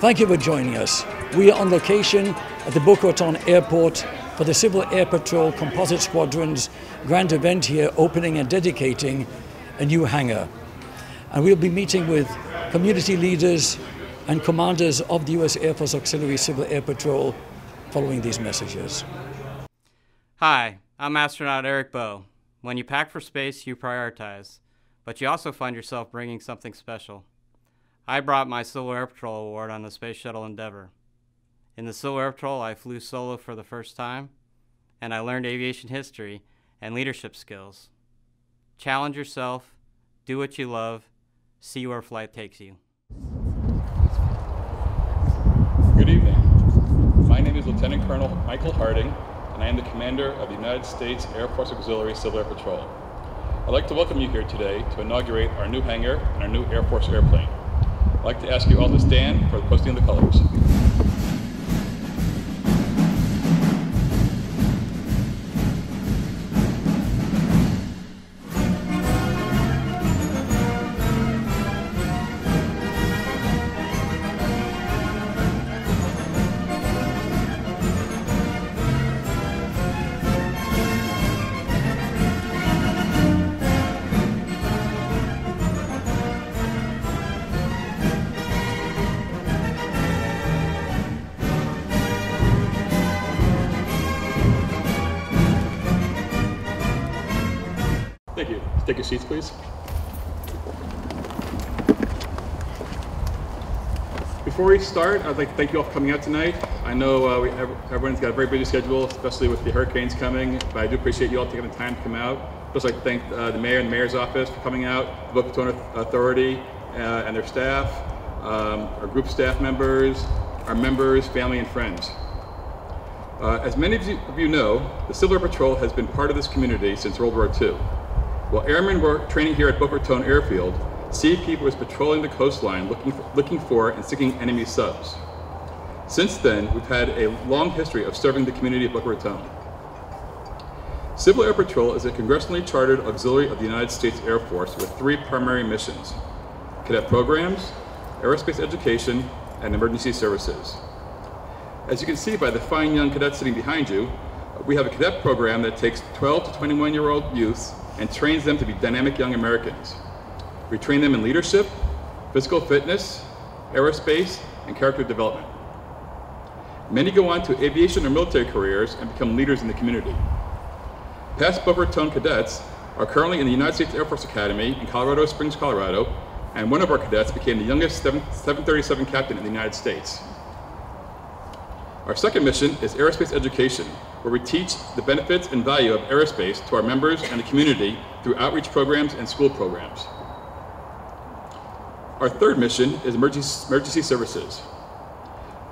Thank you for joining us. We are on location at the Boca Raton Airport for the Civil Air Patrol Composite Squadron's grand event here, opening and dedicating a new hangar. And we'll be meeting with community leaders and commanders of the U.S. Air Force Auxiliary Civil Air Patrol following these messages. Hi, I'm astronaut Eric Bowe. When you pack for space, you prioritize, but you also find yourself bringing something special. I brought my Civil Air Patrol award on the Space Shuttle Endeavour. In the Civil Air Patrol, I flew solo for the first time, and I learned aviation history and leadership skills. Challenge yourself, do what you love, see where flight takes you. Good evening. My name is Lt Col Michael Harding, and I am the commander of the United States Air Force Auxiliary Civil Air Patrol. I'd like to welcome you here today to inaugurate our new hangar and our new Air Force airplane. I'd like to ask you all to stand for the posting of the colors. Thank you. Take your seats, please. Before we start, I'd like to thank you all for coming out tonight. I know everyone's got a very busy schedule, especially with the hurricanes coming, but I do appreciate you all taking the time to come out. I'd also like to thank the mayor and the mayor's office for coming out, the Boca Raton Authority and their staff, our group staff members, our members, family, and friends. As many of you know, the Civil Air Patrol has been part of this community since World War II. While airmen were training here at Boca Raton Airfield, CAP was patrolling the coastline looking for and sinking enemy subs. Since then, we've had a long history of serving the community of Boca Raton. Civil Air Patrol is a congressionally chartered auxiliary of the United States Air Force with three primary missions: cadet programs, aerospace education, and emergency services. As you can see by the fine young cadets sitting behind you, we have a cadet program that takes 12 to 21-year-old youths and trains them to be dynamic young Americans. We train them in leadership, physical fitness, aerospace, and character development. Many go on to aviation or military careers and become leaders in the community. Past Boca Raton cadets are currently in the United States Air Force Academy in Colorado Springs, Colorado, and one of our cadets became the youngest 737 captain in the United States. Our second mission is aerospace education, where we teach the benefits and value of aerospace to our members and the community through outreach programs and school programs. Our third mission is emergency services.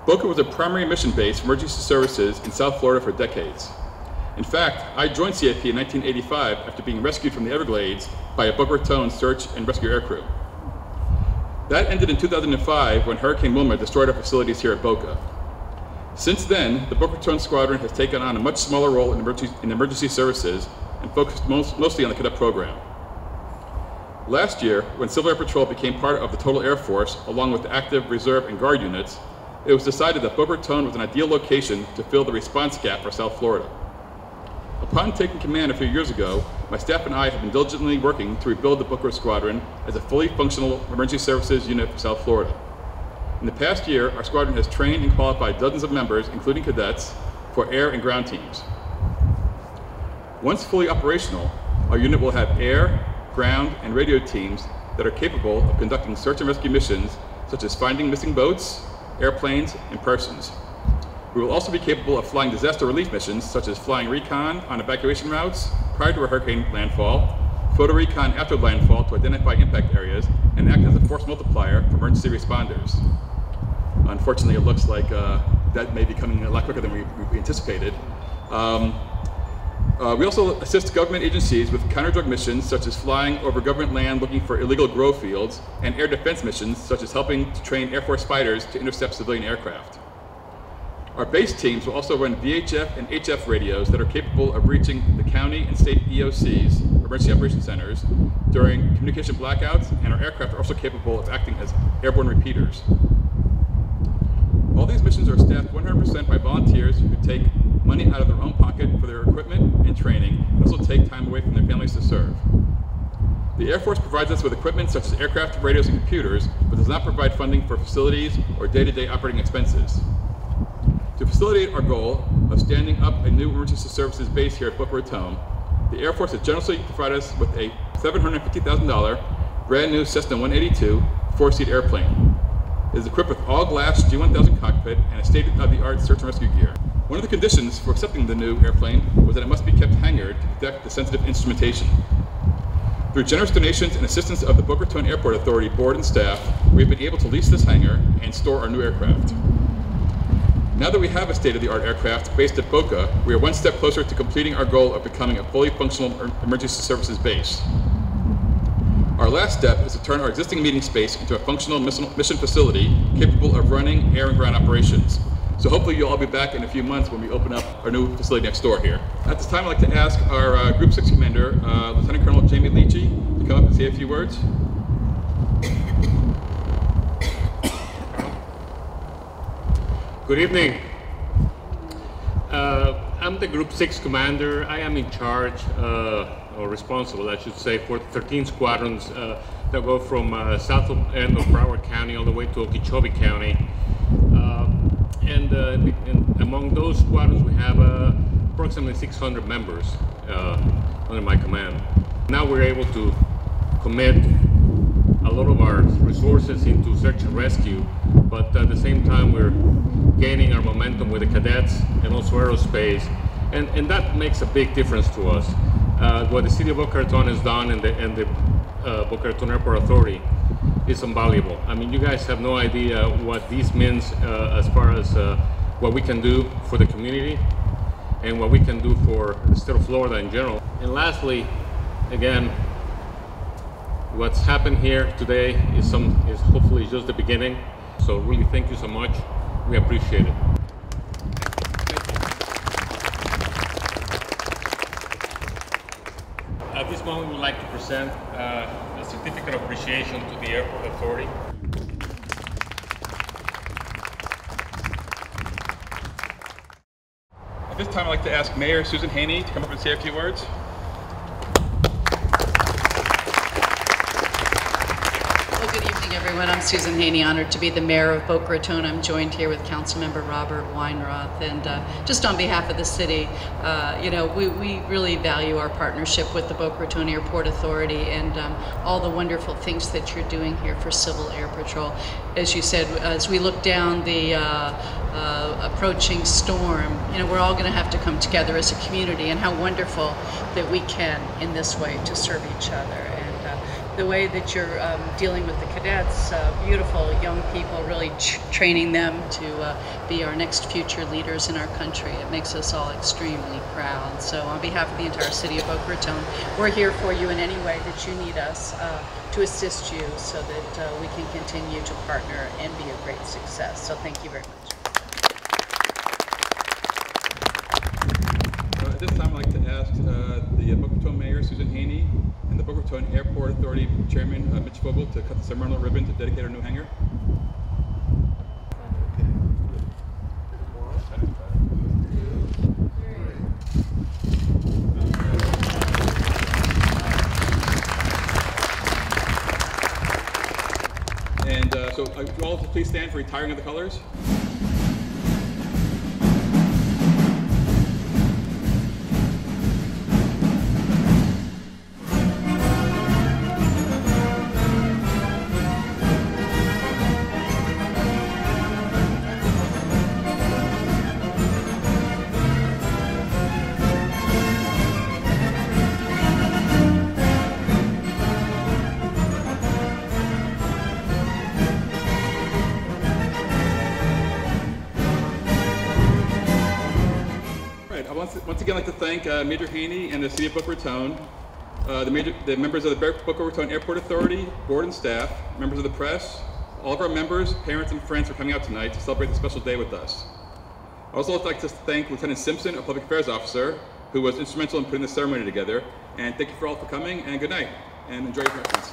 Boca was a primary mission base for emergency services in South Florida for decades. In fact, I joined CAP in 1985 after being rescued from the Everglades by a Boca Raton search and rescue aircrew. That ended in 2005 when Hurricane Wilma destroyed our facilities here at Boca. Since then, the Boca Raton Squadron has taken on a much smaller role in emergency services and focused mostly on the cadet program. Last year, when Civil Air Patrol became part of the Total Air Force, along with the active, reserve, and guard units, it was decided that Boca Raton was an ideal location to fill the response gap for South Florida. Upon taking command a few years ago, my staff and I have been diligently working to rebuild the Boca Squadron as a fully functional emergency services unit for South Florida. In the past year, our squadron has trained and qualified dozens of members, including cadets, for air and ground teams. Once fully operational, our unit will have air, ground, and radio teams that are capable of conducting search and rescue missions, such as finding missing boats, airplanes, and persons. We will also be capable of flying disaster relief missions, such as flying recon on evacuation routes prior to a hurricane landfall, photo recon after landfall to identify impact areas, and act as a force multiplier for emergency responders. Unfortunately, it looks like that may be coming a lot quicker than we anticipated. We also assist government agencies with counter-drug missions, such as flying over government land looking for illegal grow fields, and air defense missions, such as helping to train Air Force fighters to intercept civilian aircraft. Our base teams will also run VHF and HF radios that are capable of reaching the county and state EOCs, Emergency Operations Centers, during communication blackouts, and our aircraft are also capable of acting as airborne repeaters. these missions are staffed 100% by volunteers who take money out of their own pocket for their equipment and training, and also take time away from their families to serve. The Air Force provides us with equipment such as aircraft, radios, and computers, but does not provide funding for facilities or day-to-day operating expenses. To facilitate our goal of standing up a new emergency services base here at Boca Raton, the Air Force has generously provided us with a $750,000 brand new Cessna 182 4-seat airplane. It is equipped with all-glass G1000 cockpit and a state-of-the-art search and rescue gear. One of the conditions for accepting the new airplane was that it must be kept hangared to protect the sensitive instrumentation. Through generous donations and assistance of the Boca Raton Airport Authority board and staff, we have been able to lease this hangar and store our new aircraft. Now that we have a state-of-the-art aircraft based at Boca, we are one step closer to completing our goal of becoming a fully functional emergency services base. Our last step is to turn our existing meeting space into a functional mission facility capable of running air and ground operations. So hopefully you'll all be back in a few months when we open up our new facility next door here. At this time, I'd like to ask our Group 6 Commander, Lt Col Jaime Lichi, to come up and say a few words. Good evening. I'm the Group 6 Commander. I am in charge, or responsible, I should say, for 13 squadrons that go from south end of Broward County all the way to Okeechobee County. And among those squadrons, we have approximately 600 members under my command. Now we're able to commit a lot of our resources into search and rescue, but at the same time we're gaining our momentum with the cadets and also aerospace, and that makes a big difference to us. What the City of Boca Raton has done and the Boca Raton Airport Authority is invaluable. I mean, you guys have no idea what this means as far as what we can do for the community and what we can do for the state of Florida in general. And lastly, again, what's happened here today is hopefully just the beginning. So really thank you so much. We appreciate it. At this moment, we would like to present a certificate of appreciation to the Airport Authority. At this time, I'd like to ask Mayor Susan Haynie to come up and say a few words. Everyone, I'm Susan Haynie, honored to be the mayor of Boca Raton. I'm joined here with Councilmember Robert Weinroth, and just on behalf of the city, you know, we really value our partnership with the Boca Raton Airport Authority and all the wonderful things that you're doing here for Civil Air Patrol. As you said, as we look down the approaching storm, you know, we're all going to have to come together as a community, and how wonderful that we can in this way to serve each other. The way that you're dealing with the cadets, beautiful young people, really training them to be our next future leaders in our country. It makes us all extremely proud. So on behalf of the entire city of Boca Raton, we're here for you in any way that you need us to assist you so that we can continue to partner and be a great success. So thank you very much. At this time, I'd like to ask the Boca Raton Mayor, Susan Haynie, and the Boca Raton Airport Authority Chairman, Mitch Fogel, to cut the ceremonial ribbon to dedicate our new hangar. And so, would you all please stand for retiring of the colors? Once again, I'd like to thank Major Haynie and the City of Boca Raton, the members of the Boca Raton Airport Authority, board and staff, members of the press, all of our members, parents, and friends for coming out tonight to celebrate this special day with us. I'd also like to thank Lieutenant Simpson, a Public Affairs Officer, who was instrumental in putting this ceremony together. And thank you all for coming, and good night, and enjoy your conference.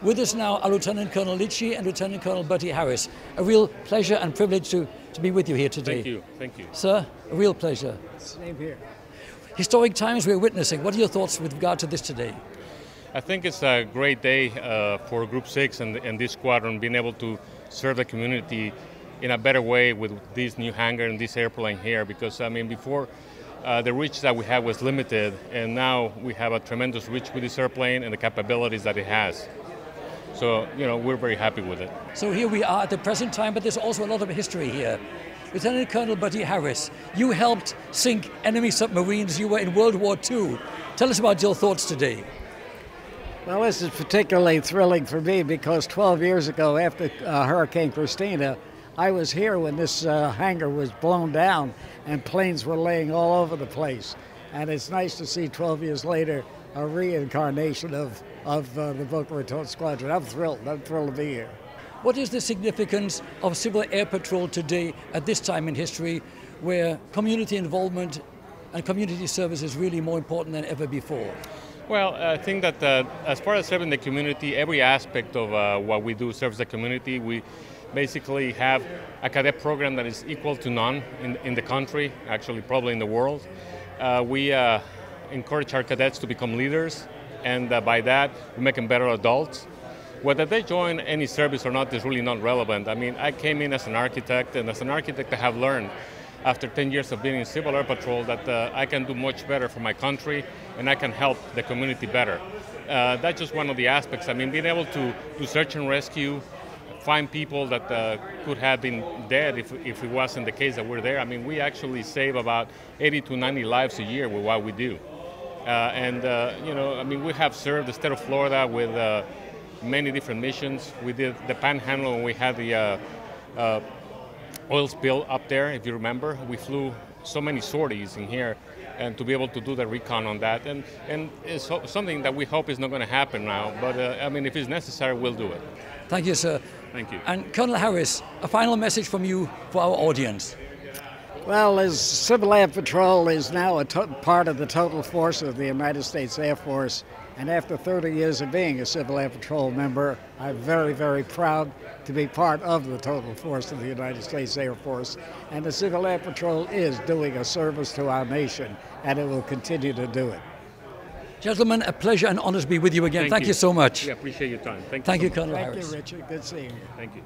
With us now are Lieutenant Colonel Lichi and Lieutenant Colonel Bertie Harris. A real pleasure and privilege to be with you here today. Thank you, thank you. Sir, a real pleasure. Same here. Historic times we're witnessing. What are your thoughts with regard to this today? I think it's a great day for Group 6 and this squadron being able to serve the community in a better way with this new hangar and this airplane here, because I mean before the reach that we had was limited, and now we have a tremendous reach with this airplane and the capabilities that it has. So, you know, we're very happy with it. So here we are at the present time, but there's also a lot of history here. Lieutenant Colonel Bertie Harris, you helped sink enemy submarines. You were in World War II. Tell us about your thoughts today. Well, this is particularly thrilling for me because 12 years ago, after Hurricane Christina, I was here when this hangar was blown down and planes were laying all over the place. And it's nice to see 12 years later a reincarnation of the Boca Raton Squadron. I'm thrilled to be here. What is the significance of Civil Air Patrol today at this time in history where community involvement and community service is really more important than ever before? Well, I think that as far as serving the community, every aspect of what we do serves the community. We basically have a cadet program that is equal to none in the country, actually probably in the world. We encourage our cadets to become leaders, and by that we make them better adults. Whether they join any service or not is really not relevant. I mean, I came in as an architect, and as an architect I have learned after 10 years of being in Civil Air Patrol that I can do much better for my country and I can help the community better. That's just one of the aspects. I mean, being able to do search and rescue, find people that could have been dead if it wasn't the case that we're there. I mean, we actually save about 80 to 90 lives a year with what we do. You know, I mean, we have served the state of Florida with many different missions. We did the Panhandle when we had the oil spill up there, if you remember. We flew so many sorties in here, and to be able to do the recon on that. And it's something that we hope is not going to happen now, but I mean, if it's necessary, we'll do it. Thank you, sir. Thank you. And Colonel Harris, a final message from you for our audience. Well, as Civil Air Patrol is now a part of the total force of the United States Air Force, and after 30 years of being a Civil Air Patrol member, I'm very, very proud to be part of the total force of the United States Air Force. And the Civil Air Patrol is doing a service to our nation, and it will continue to do it. Gentlemen, a pleasure and honor to be with you again. Thank you so much. We appreciate your time. Thank you, so Colonel Thank Harris. you, Richard. Good seeing you. Thank you.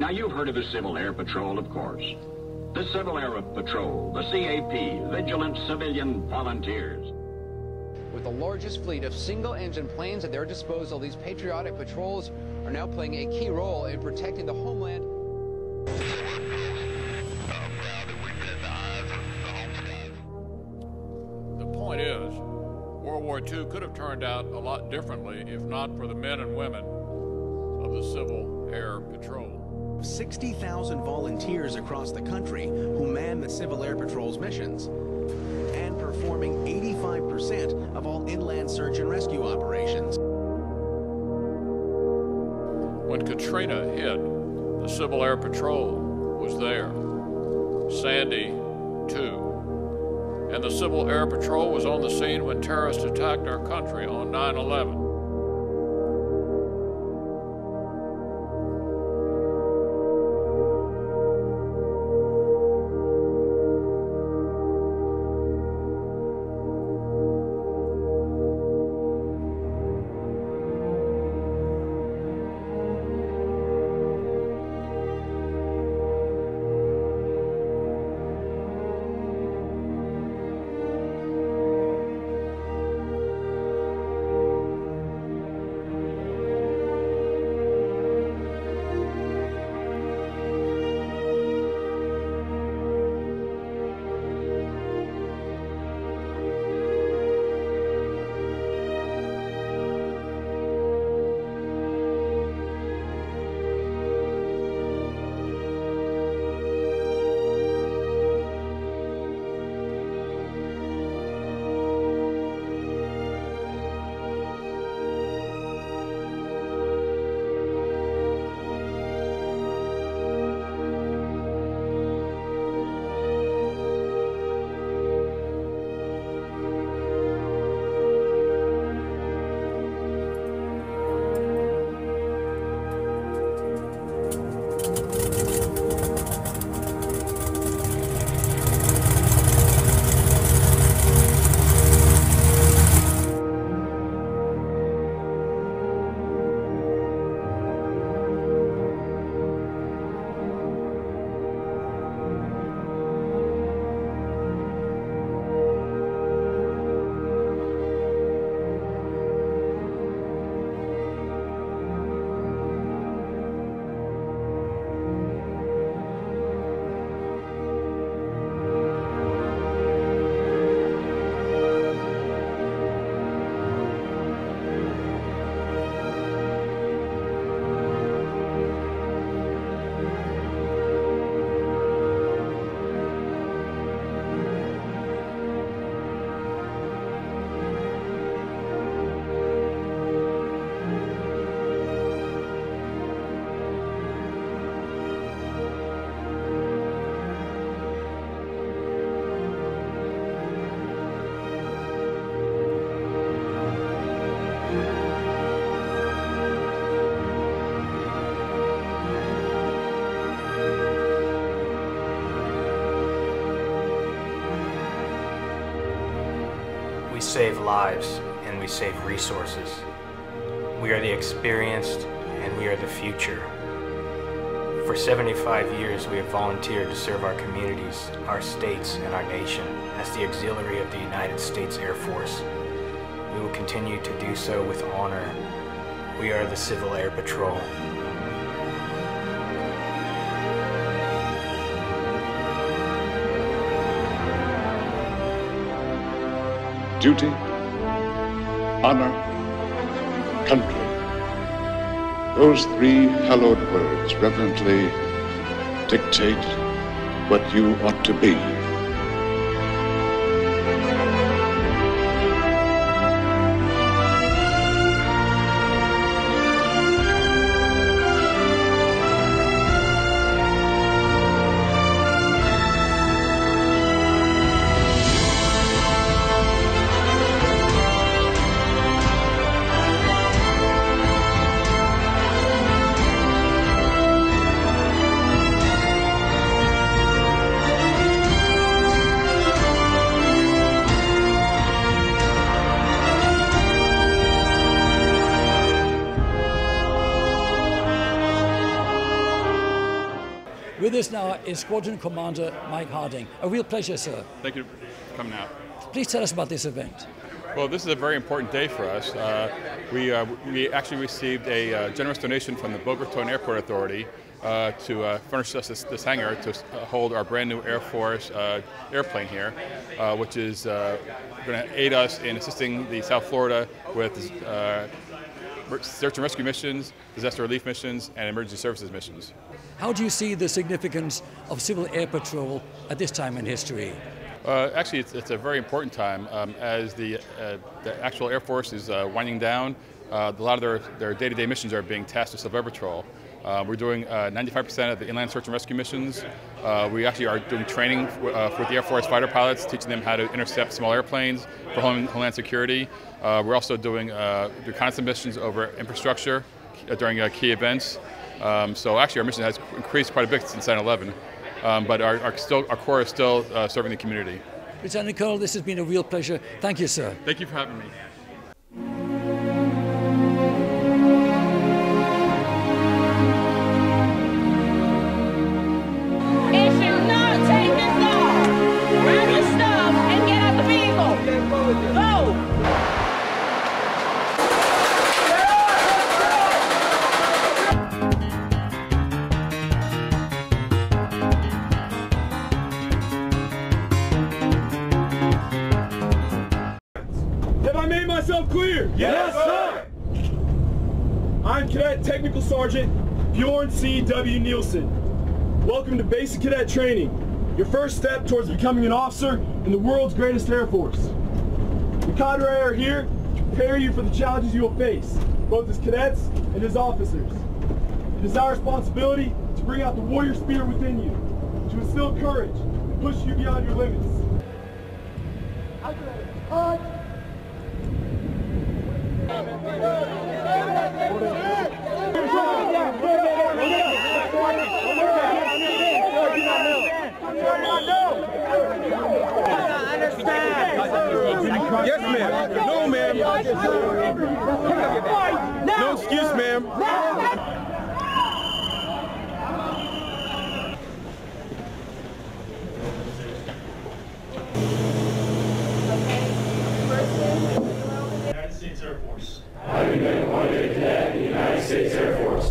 Now, you've heard of the Civil Air Patrol, of course. The Civil Air Patrol, the CAP, Vigilant Civilian Volunteers. With the largest fleet of single-engine planes at their disposal, these patriotic patrols are now playing a key role in protecting the homeland. The point is, World War II could have turned out a lot differently if not for the men and women of the Civil Air Patrol. 60,000 volunteers across the country who man the Civil Air Patrol's missions and performing 85% of all inland search and rescue operations. When Katrina hit, the Civil Air Patrol was there. Sandy, too. And the Civil Air Patrol was on the scene when terrorists attacked our country on 9/11. save lives and we save resources. We are the experienced and we are the future. For 75 years, we have volunteered to serve our communities, our states, and our nation as the auxiliary of the United States Air Force. We will continue to do so with honor. We are the Civil Air Patrol. Duty, honor, country. Those three hallowed words reverently dictate what you ought to be. With us now is Squadron Commander Mike Harding. A real pleasure, sir. Thank you for coming out. Please tell us about this event. Well, this is a very important day for us. We actually received a generous donation from the Boca Raton Airport Authority to furnish us this hangar to hold our brand new Air Force airplane here, which is going to aid us in assisting the South Florida with search and rescue missions, disaster relief missions, and emergency services missions. How do you see the significance of Civil Air Patrol at this time in history? Actually, it's a very important time as the actual Air Force is winding down. A lot of their day-to-day missions are being tasked with Civil Air Patrol. We're doing 95% of the inland search and rescue missions. We actually are doing training with the Air Force fighter pilots, teaching them how to intercept small airplanes for homeland security. We're also doing reconnaissance missions over infrastructure during key events. So actually our mission has increased quite a bit since 9/11, but our core is still serving the community. Lieutenant Colonel, this has been a real pleasure. Thank you, sir. Thank you for having me. Clear? Yes, sir! I'm Cadet Technical Sergeant Bjorn C.W. Nielsen. Welcome to Basic Cadet Training, your first step towards becoming an officer in the world's greatest Air Force. The cadre are here to prepare you for the challenges you will face, both as cadets and as officers. It is our responsibility to bring out the warrior spirit within you, to instill courage and push you beyond your limits. Yes, ma'am. No, ma'am. No excuse, ma'am. United States Air Force. Having been appointed a cadet in the United States Air Force.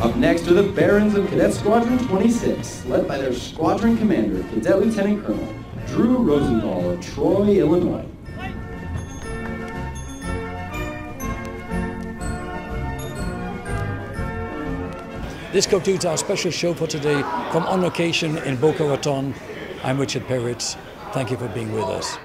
Up next are the Barons of Cadet Squadron 26, led by their squadron commander, Cadet Lieutenant Colonel Drew Rosenthal of Troy, Illinois. This concludes our special show for today from On Location in Boca Raton. I'm Richard Peretz. Thank you for being with us.